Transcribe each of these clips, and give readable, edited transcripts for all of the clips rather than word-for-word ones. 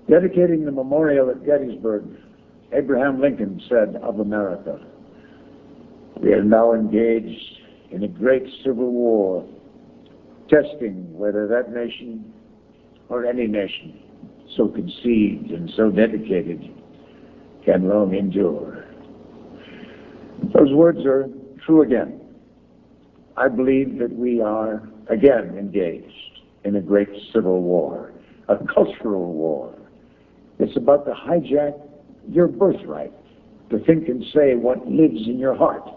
Dedicating the memorial at Gettysburg, Abraham Lincoln said of America, "We are now engaged in a great civil war, testing whether that nation or any nation so conceived and so dedicated can long endure." Those words are true again. I believe that we are again engaged in a great civil war, a cultural war. It's about to hijack your birthright, to think and say what lives in your heart.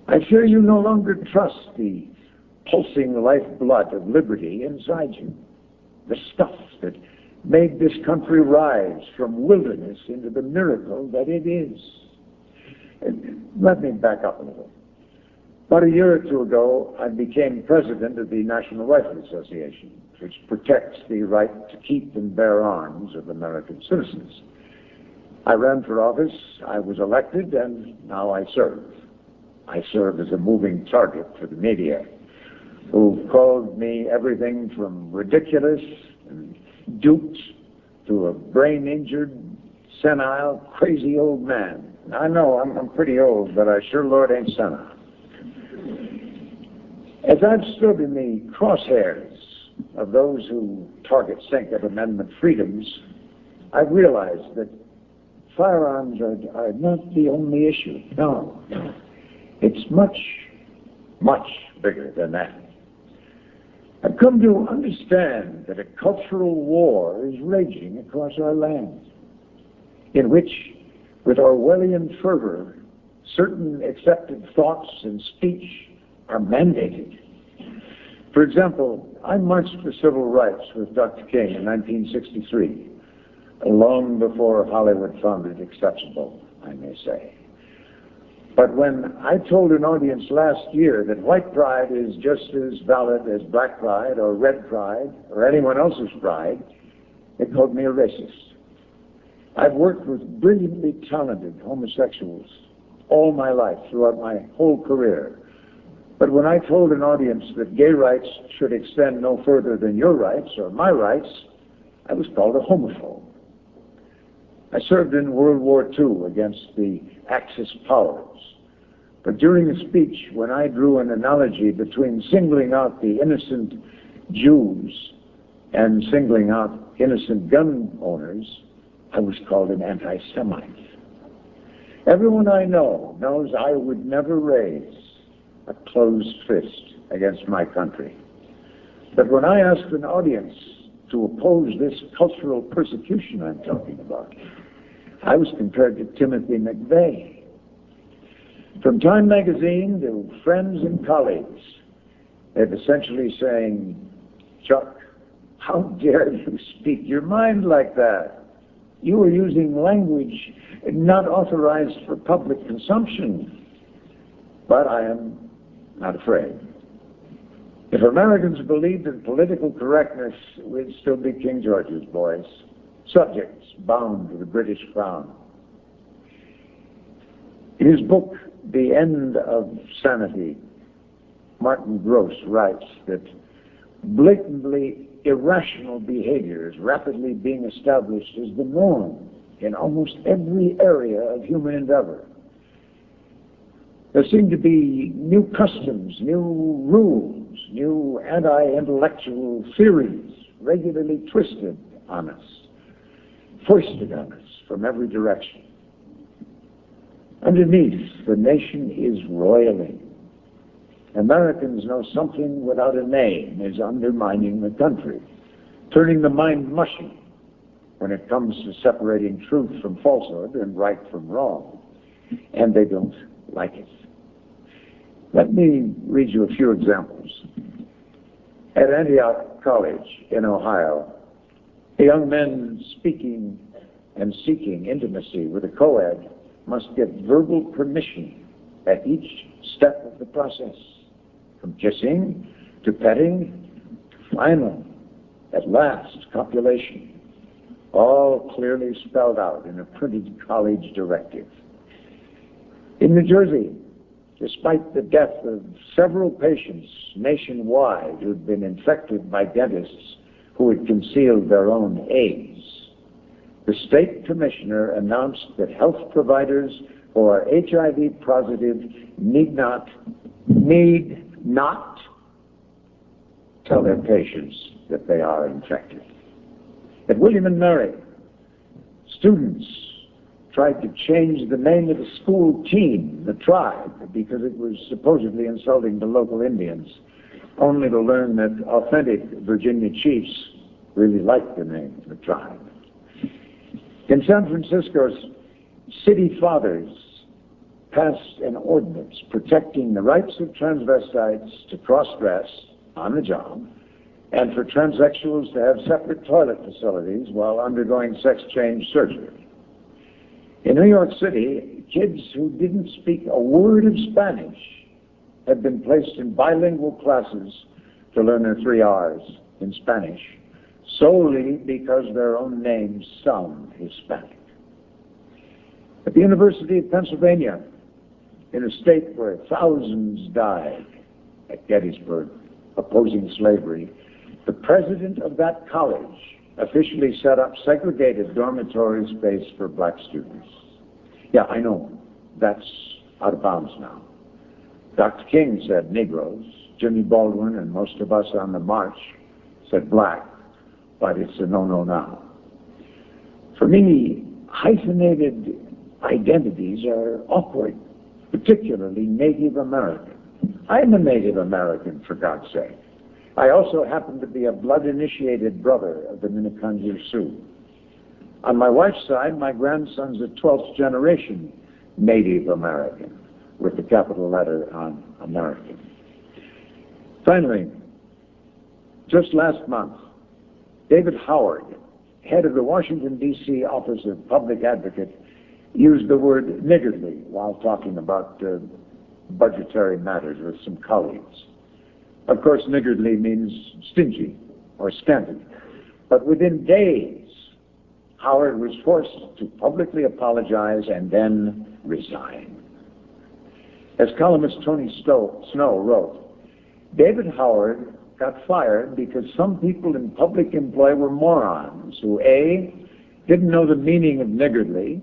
I fear you no longer trust the pulsing lifeblood of liberty inside you, the stuff that made this country rise from wilderness into the miracle that it is. Let me back up a little. About a year or two ago, I became president of the National Rifle Association, which protects the right to keep and bear arms of American citizens. I ran for office, I was elected, and now I serve. I serve as a moving target for the media, who called me everything from ridiculous and duped to a brain-injured, senile, crazy old man. I know I'm pretty old, but I sure Lord ain't senile. As I've stood in the crosshairs of those who target Second Amendment freedoms, I've realized that firearms are not the only issue. No. It's much, much bigger than that. I've come to understand that a cultural war is raging across our land, in which, with Orwellian fervor, certain accepted thoughts and speech are mandated. For example, I marched for civil rights with Dr. King in 1963, long before Hollywood found it acceptable, I may say. But when I told an audience last year that white pride is just as valid as black pride or red pride or anyone else's pride, they called me a racist. I've worked with brilliantly talented homosexuals all my life, throughout my whole career. But when I told an audience that gay rights should extend no further than your rights or my rights, I was called a homophobe. I served in World War II against the Axis powers. But during a speech, when I drew an analogy between singling out the innocent Jews and singling out innocent gun owners, I was called an anti-Semite. Everyone I know knows I would never raise a closed fist against my country. But when I asked an audience to oppose this cultural persecution I'm talking about, I was compared to Timothy McVeigh. From Time magazine to friends and colleagues, they're essentially saying, "Chuck, how dare you speak your mind like that? You are using language not authorized for public consumption." But I am not afraid. If Americans believed in political correctness, we'd still be King George's boys, subjects bound to the British crown. In his book, The End of Sanity, Martin Gross writes that blatantly irrational behavior is rapidly being established as the norm in almost every area of human endeavor. There seem to be new customs, new rules, new anti-intellectual theories regularly twisted on us, foisted on us from every direction. Underneath, the nation is roiling. Americans know something without a name is undermining the country, turning the mind mushy when it comes to separating truth from falsehood and right from wrong, and they don't like it. Let me read you a few examples. At Antioch College in Ohio, young men speaking and seeking intimacy with a co-ed must get verbal permission at each step of the process, from kissing to petting to final, at last, copulation, all clearly spelled out in a printed college directive. In New Jersey, despite the death of several patients nationwide who'd been infected by dentists who had concealed their own AIDS, the state commissioner announced that health providers who are HIV positive need not tell their patients that they are infected. At William and Mary, students tried to change the name of the school team, the tribe, because it was supposedly insulting to local Indians, only to learn that authentic Virginia chiefs really liked the name of the tribe. In San Francisco's city fathers passed an ordinance protecting the rights of transvestites to cross-dress on the job and for transsexuals to have separate toilet facilities while undergoing sex change surgery. In New York City, kids who didn't speak a word of Spanish had been placed in bilingual classes to learn their 3 R's in Spanish, solely because their own names sound Hispanic. At the University of Pennsylvania, in a state where thousands died at Gettysburg opposing slavery, the president of that college officially set up segregated dormitory space for black students. Yeah, I know, that's out of bounds now. Dr. King said Negroes, Jimmy Baldwin and most of us on the march said black, but it's a no-no now. For me, hyphenated identities are awkward, particularly Native American. I'm a Native American, for God's sake. I also happen to be a blood-initiated brother of the Minneconjou Sioux. On my wife's side, my grandson's a 12th generation Native American, with the capital letter on American. Finally, just last month, David Howard, head of the Washington, D.C. Office of Public Advocate, used the word niggardly while talking about budgetary matters with some colleagues. Of course, niggardly means stingy or scanty. But within days, Howard was forced to publicly apologize and then resign. As columnist Tony Snow wrote, David Howard got fired because some people in public employ were morons who A, didn't know the meaning of niggardly,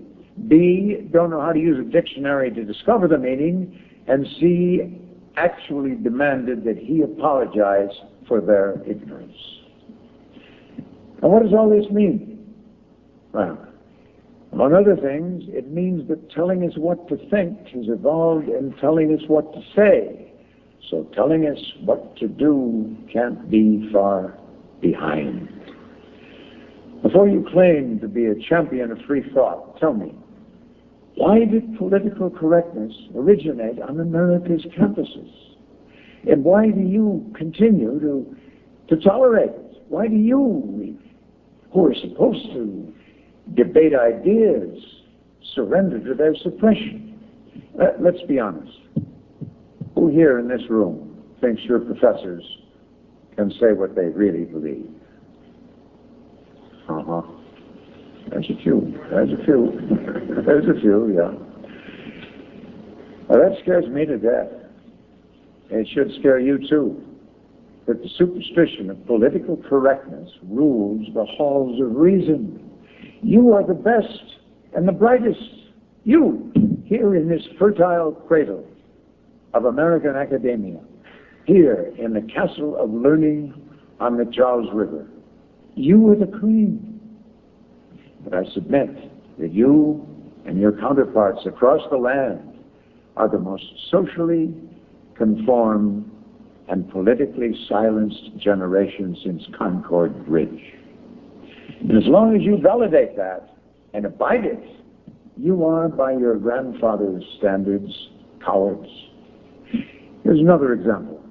B, don't know how to use a dictionary to discover the meaning, and C, actually demanded that he apologize for their ignorance. And what does all this mean? Well, among other things, it means that telling us what to think has evolved in telling us what to say. So telling us what to do can't be far behind. Before you claim to be a champion of free thought, tell me, why did political correctness originate on America's campuses? And why do you continue to tolerate it? Why do you, who are supposed to debate ideas, surrender to their suppression? Let's be honest. Who here in this room thinks your professors can say what they really believe? There's a few. There's a few, yeah. Well, that scares me to death. It should scare you too. That the superstition of political correctness rules the halls of reason. You are the best and the brightest. You, here in this fertile cradle of American academia, here in the castle of learning on the Charles River. You are the queen. But I submit that you and your counterparts across the land are the most socially conformed and politically silenced generation since Concord Bridge. And as long as you validate that and abide it, you are, by your grandfather's standards, cowards. Here's another example.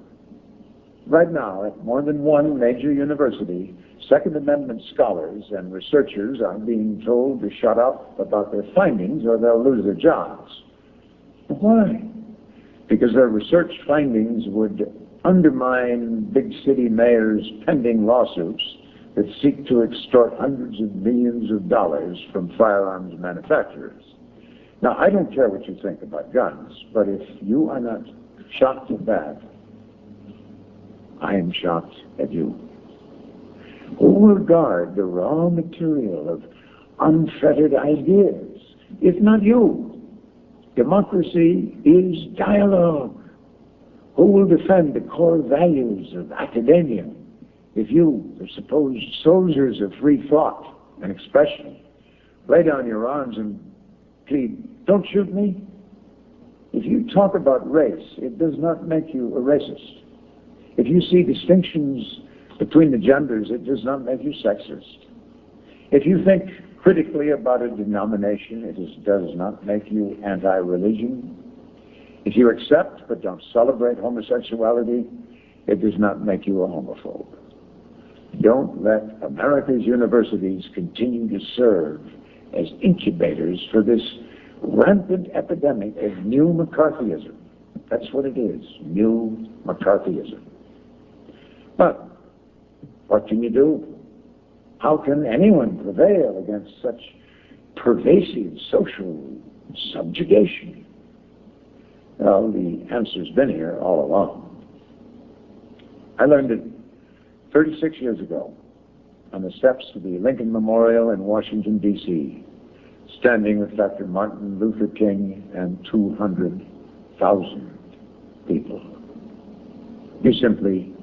Right now, at more than one major university, Second Amendment scholars and researchers are being told to shut up about their findings or they'll lose their jobs. Why? Because their research findings would undermine big city mayors' pending lawsuits that seek to extort hundreds of millions of dollars from firearms manufacturers. Now, I don't care what you think about guns, but if you are not shocked at that, I am shocked at you. Who will guard the raw material of unfettered ideas, if not you? Democracy is dialogue. Who will defend the core values of academia, if you, the supposed soldiers of free thought and expression, lay down your arms and plead, don't shoot me? If you talk about race, it does not make you a racist. If you see distinctions between the genders, it does not make you sexist. If you think critically about a denomination, it does not make you anti-religion. If you accept but don't celebrate homosexuality, it does not make you a homophobe. Don't let America's universities continue to serve as incubators for this rampant epidemic of new McCarthyism. That's what it is, new McCarthyism. But what can you do? How can anyone prevail against such pervasive social subjugation? Well, the answer's been here all along. I learned it 36 years ago on the steps of the Lincoln Memorial in Washington, D.C., standing with Dr. Martin Luther King and 200,000 people. You simply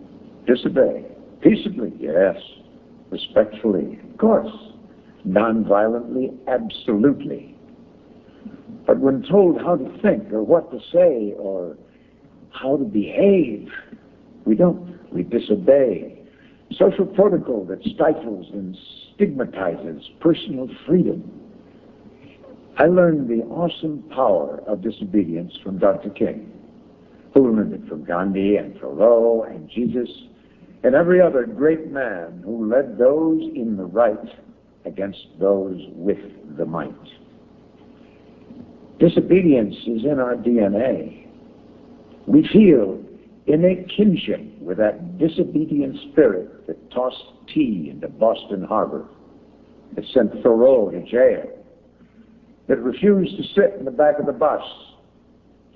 disobey. Peaceably, yes. Respectfully, of course. Non-violently, absolutely. But when told how to think or what to say or how to behave, we don't. We disobey. Social protocol that stifles and stigmatizes personal freedom. I learned the awesome power of disobedience from Dr. King, who learned it from Gandhi and Thoreau and Jesus and every other great man who led those in the right against those with the might. Disobedience is in our DNA. We feel innate kinship with that disobedient spirit that tossed tea into Boston Harbor, that sent Thoreau to jail, that refused to sit in the back of the bus,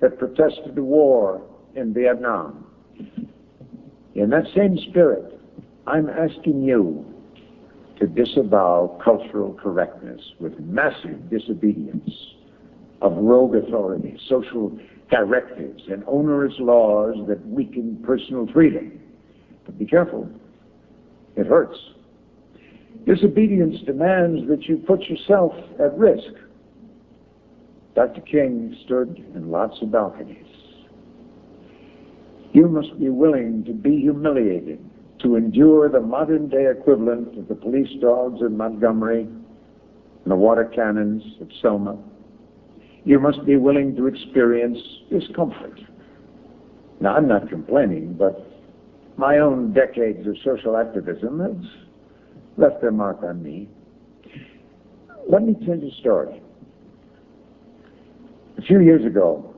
that protested the war in Vietnam. In that same spirit, I'm asking you to disavow cultural correctness with massive disobedience of rogue authority, social directives, and onerous laws that weaken personal freedom. But be careful. It hurts. Disobedience demands that you put yourself at risk. Dr. King stood in lots of balconies. You must be willing to be humiliated, to endure the modern-day equivalent of the police dogs of Montgomery and the water cannons of Selma. You must be willing to experience discomfort. Now, I'm not complaining, but my own decades of social activism has left their mark on me. Let me tell you a story. A few years ago,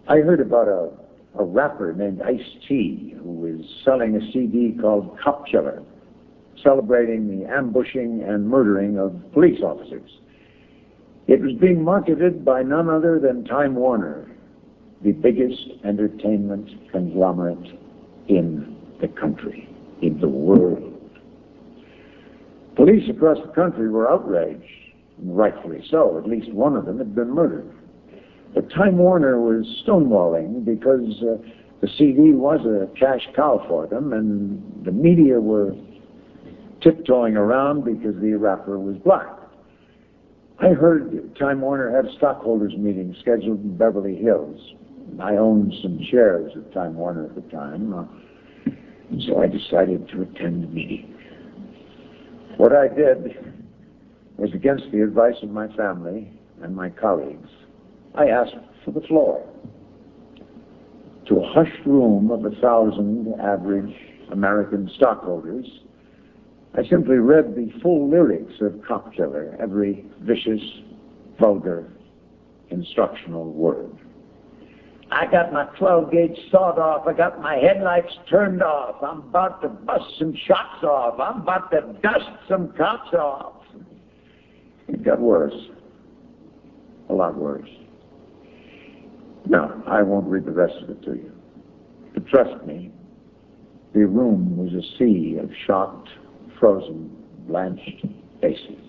I heard about a rapper named Ice-T who was selling a CD called Cop Killer, celebrating the ambushing and murdering of police officers. It was being marketed by none other than Time Warner, the biggest entertainment conglomerate in the country, in the world. Police across the country were outraged, and rightfully so. At least one of them had been murdered. But Time Warner was stonewalling because the CD was a cash cow for them, and the media were tiptoeing around because the rapper was black. I heard Time Warner had a stockholders meeting scheduled in Beverly Hills. I owned some shares of Time Warner at the time, so I decided to attend the meeting. What I did was against the advice of my family and my colleagues. I asked for the floor. To a hushed room of 1,000 average American stockholders, I simply read the full lyrics of Cop Killer, every vicious, vulgar, instructional word. I got my 12-gauge sawed off. I got my headlights turned off. I'm about to bust some shots off. I'm about to dust some cops off. It got worse. A lot worse. No, I won't read the rest of it to you. But trust me, the room was a sea of shocked, frozen, blanched faces.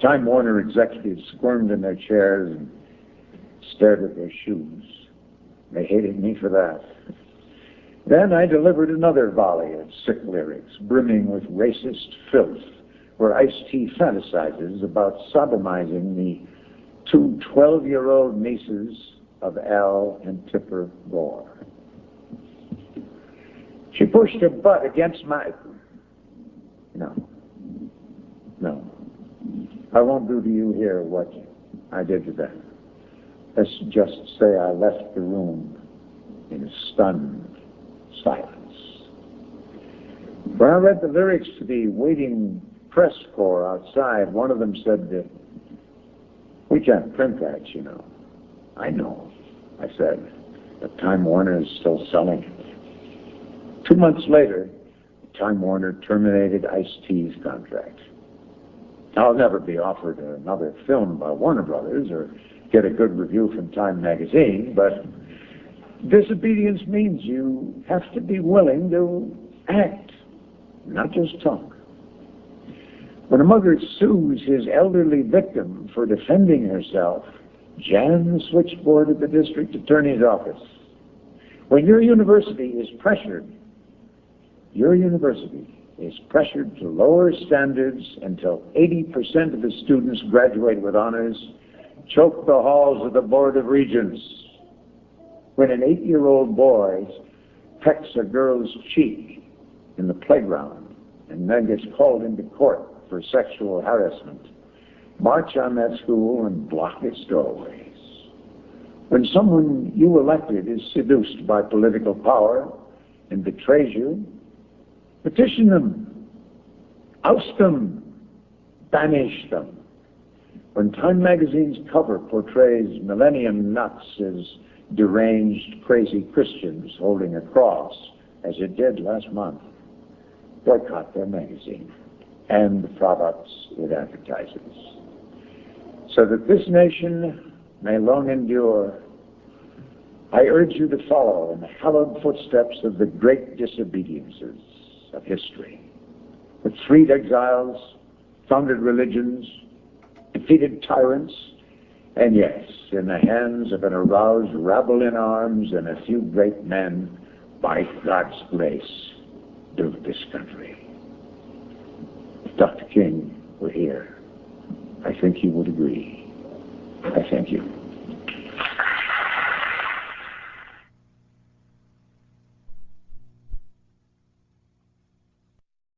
Time Warner executives squirmed in their chairs and stared at their shoes. They hated me for that. Then I delivered another volley of sick lyrics, brimming with racist filth, where Ice-T fantasizes about sodomizing the two 12-year-old nieces of Al and Tipper Gore. She pushed her butt against my... No. I won't do to you here what I did to them. Let's just say I left the room in stunned silence. When I read the lyrics to the waiting press corps outside, one of them said, "We can't print that, you know." "I know," I said, "but Time Warner is still selling it." 2 months later, Time Warner terminated Ice-T's contract. I'll never be offered another film by Warner Brothers or get a good review from Time magazine, but disobedience means you have to be willing to act, not just talk. When a mother sues his elderly victim for defending herself, jam the switchboard at the district attorney's office. When your university is pressured to lower standards until 80% of the students graduate with honors, choke the halls of the Board of Regents. When an 8-year-old boy pecks a girl's cheek in the playground and then gets called into court for sexual harassment, march on that school and block its doorways. When someone you elected is seduced by political power and betrays you, petition them, oust them, banish them. When Time magazine's cover portrays millennium nuts as deranged, crazy Christians holding a cross, as it did last month, boycott their magazine and the products it advertises. So that this nation may long endure, I urge you to follow in the hallowed footsteps of the great disobediences of history, which freed exiles, founded religions, defeated tyrants, and yes, in the hands of an aroused rabble in arms and a few great men, by God's grace, built this country. If Dr. King were here, I think he would agree. I thank you.